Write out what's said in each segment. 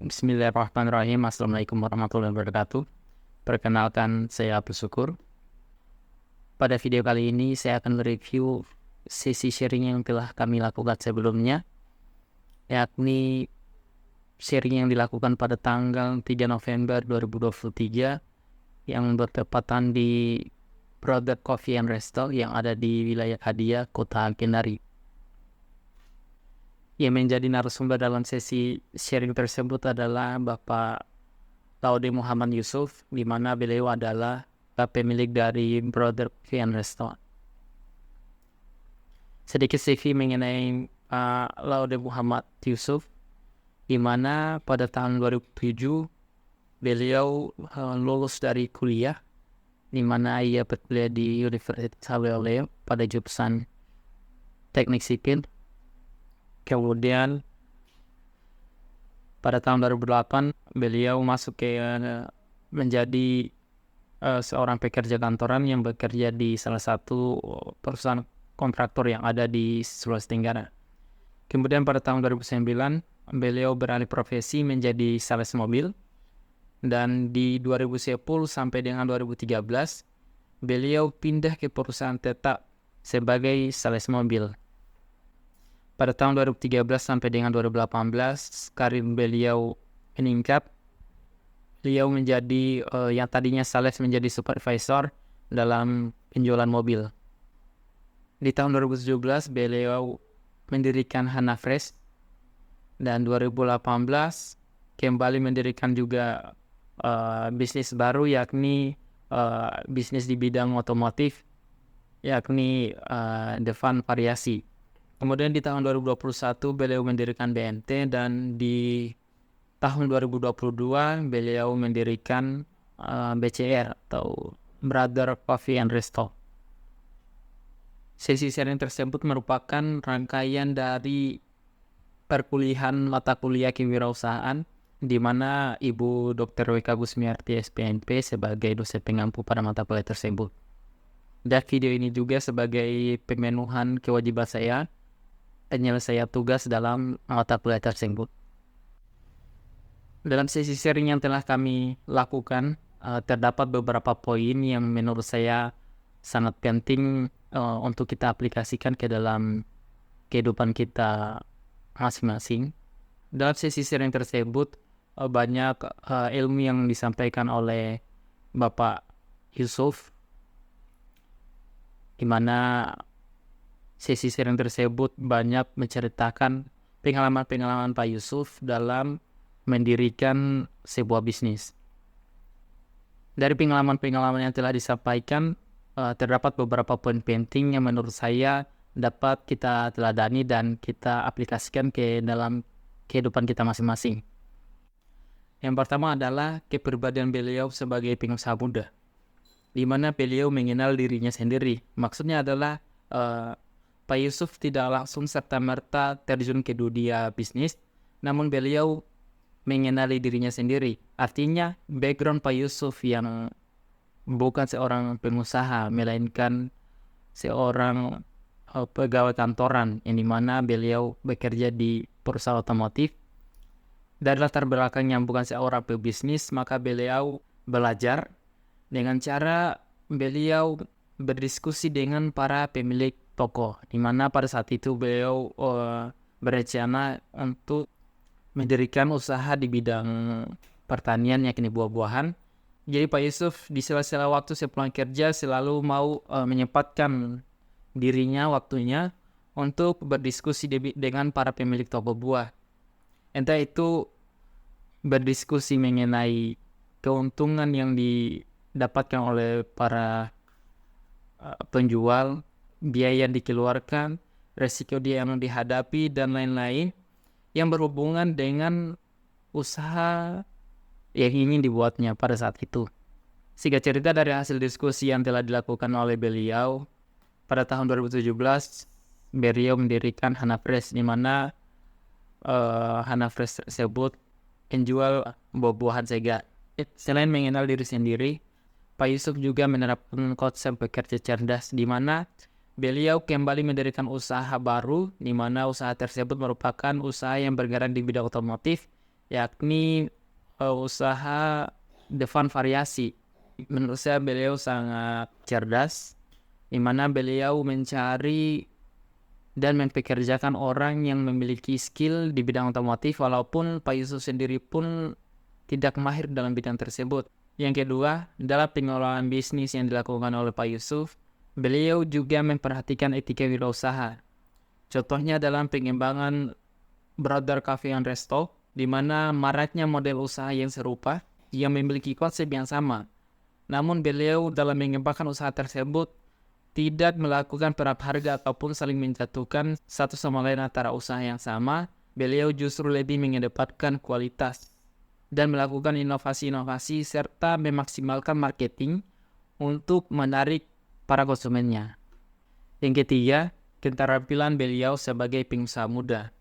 Bismillahirrahmanirrahim. Assalamualaikum warahmatullahi wabarakatuh. Perkenalkan, saya Abdul Syukur. Pada video kali ini saya akan mereview sesi sharing yang telah kami lakukan sebelumnya, yakni sharing yang dilakukan pada tanggal 3 November 2023 yang bertepatan di Brother Coffee and Resto yang ada di wilayah Hadiah, Kota Kendari. Yang menjadi narasumber dalam sesi sharing tersebut adalah Bapak Laude Muhammad Yusuf, di mana beliau adalah pemilik dari Brother Coffee and Resto. Sedikit CV mengenai Laude Muhammad Yusuf, di mana pada tahun 2007 beliau lulus dari kuliah, di mana ia berkuliah di Universitas Halileo pada jurusan Teknik Sipil. Kemudian pada tahun 2008 beliau masuk ke menjadi seorang pekerja kantoran yang bekerja di salah satu perusahaan kontraktor yang ada di Sulawesi Tenggara. Kemudian pada tahun 2009 beliau beralih profesi menjadi sales mobil, dan di 2010 sampai dengan 2013 beliau pindah ke perusahaan tetap sebagai sales mobil. Pada tahun 2013 sampai dengan 2018, karir beliau meningkat. Beliau menjadi yang tadinya sales menjadi supervisor dalam penjualan mobil. Di tahun 2017, beliau mendirikan Hanafresh, dan 2018 kembali mendirikan juga bisnis baru, yakni bisnis di bidang otomotif, yakni Devan Variasi. Kemudian di tahun 2021 beliau mendirikan BNT, dan di tahun 2022 beliau mendirikan BCR atau Brother Coffee and Resto. Sesi sharing tersebut merupakan rangkaian dari perkuliahan mata kuliah kewirausahaan, di mana Ibu Dr. W.K. Gusmiarti SPNP sebagai dosen pengampu pada mata kuliah tersebut. Dan video ini juga sebagai pemenuhan kewajiban saya penyelesaian tugas dalam mata kuliah tersebut. Dalam sesi sharing yang telah kami lakukan, terdapat beberapa poin yang menurut saya sangat penting untuk kita aplikasikan ke dalam kehidupan kita masing-masing. Dalam sesi sharing tersebut, banyak ilmu yang disampaikan oleh Bapak Yusuf, di mana sesi sharing tersebut banyak menceritakan pengalaman-pengalaman Pak Yusuf dalam mendirikan sebuah bisnis. Dari pengalaman-pengalaman yang telah disampaikan, terdapat beberapa poin penting yang menurut saya dapat kita teladani dan kita aplikasikan ke dalam kehidupan kita masing-masing. Yang pertama adalah kepribadian beliau sebagai pengusaha muda, di mana beliau mengenal dirinya sendiri. Maksudnya adalah Pak Yusuf tidak langsung serta-merta terjun ke dunia bisnis, namun beliau mengenali dirinya sendiri. Artinya background Pak Yusuf yang bukan seorang pengusaha, melainkan seorang pegawai kantoran, yang dimana beliau bekerja di perusahaan otomotif. Dari latar belakang yang bukan seorang pebisnis, maka beliau belajar dengan cara beliau berdiskusi dengan para pemilik toko, di mana pada saat itu beliau berencana untuk mendirikan usaha di bidang pertanian, yakni buah-buahan. Jadi Pak Yusuf di sela-sela waktu sepulang kerja selalu mau menyempatkan dirinya, waktunya untuk berdiskusi dengan para pemilik toko buah. Entah itu berdiskusi mengenai keuntungan yang didapatkan oleh para penjual, biaya yang dikeluarkan, resiko dia yang dihadapi, dan lain-lain yang berhubungan dengan usaha yang ingin dibuatnya pada saat itu. Singkat cerita, dari hasil diskusi yang telah dilakukan oleh beliau, pada tahun 2017 beliau mendirikan Hanafresh, di mana Hanafresh tersebut menjual buah-buahan segar. Selain mengenal diri sendiri, Pak Yusuf juga menerapkan konsep bekerja cerdas, di mana beliau kembali mendirikan usaha baru, di mana usaha tersebut merupakan usaha yang bergerak di bidang otomotif, yakni usaha Devan Variasi. Menurut saya beliau sangat cerdas, di mana beliau mencari dan mempekerjakan orang yang memiliki skill di bidang otomotif, walaupun Pak Yusuf sendiri pun tidak mahir dalam bidang tersebut. Yang kedua, dalam pengelolaan bisnis yang dilakukan oleh Pak Yusuf, beliau juga memperhatikan etika wirausaha. Contohnya dalam pengembangan Brother Cafe and Resto, di mana maraknya model usaha yang serupa, yang memiliki konsep yang sama. Namun beliau dalam mengembangkan usaha tersebut tidak melakukan perap harga ataupun saling menjatuhkan satu sama lain antara usaha yang sama. Beliau justru lebih mengedepankan kualitas dan melakukan inovasi-inovasi serta memaksimalkan marketing untuk menarik para konsumennya. Yang ketiga, keterampilan beliau sebagai pengusaha muda.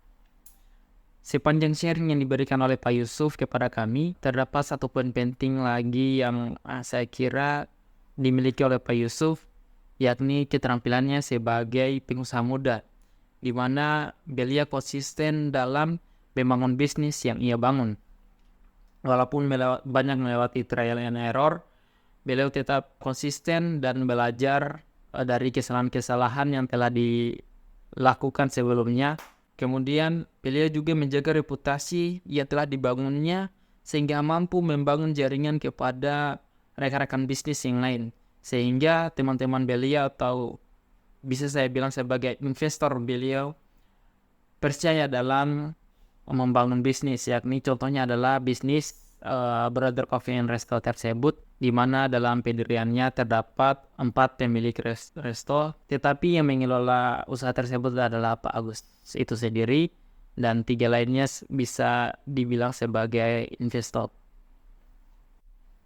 Sepanjang sharing yang diberikan oleh Pak Yusuf kepada kami, terdapat satu poin penting lagi yang saya kira dimiliki oleh Pak Yusuf, yakni keterampilannya sebagai pengusaha muda, di mana beliau konsisten dalam membangun bisnis yang ia bangun. Walaupun banyak melewati trial and error, beliau tetap konsisten dan belajar dari kesalahan-kesalahan yang telah dilakukan sebelumnya. Kemudian beliau juga menjaga reputasi yang telah dibangunnya sehingga mampu membangun jaringan kepada rekan-rekan bisnis yang lain. Sehingga teman-teman beliau atau bisa saya bilang sebagai investor beliau percaya dalam membangun bisnis, yakni contohnya adalah bisnis Brother Coffee and Resto tersebut, di mana dalam pendiriannya terdapat 4 pemilik resto, tetapi yang mengelola usaha tersebut adalah Pak Agus itu sendiri, dan 3 lainnya bisa dibilang sebagai investor.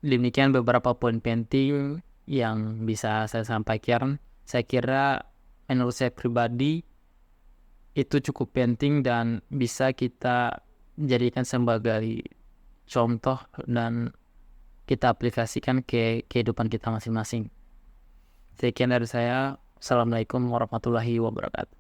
Demikian beberapa poin penting yang bisa saya sampaikan. Saya kira menurut saya pribadi itu cukup penting dan bisa kita jadikan sebagai contoh dan kita aplikasikan ke kehidupan kita masing-masing. Sekian dari saya. Assalamualaikum warahmatullahi wabarakatuh.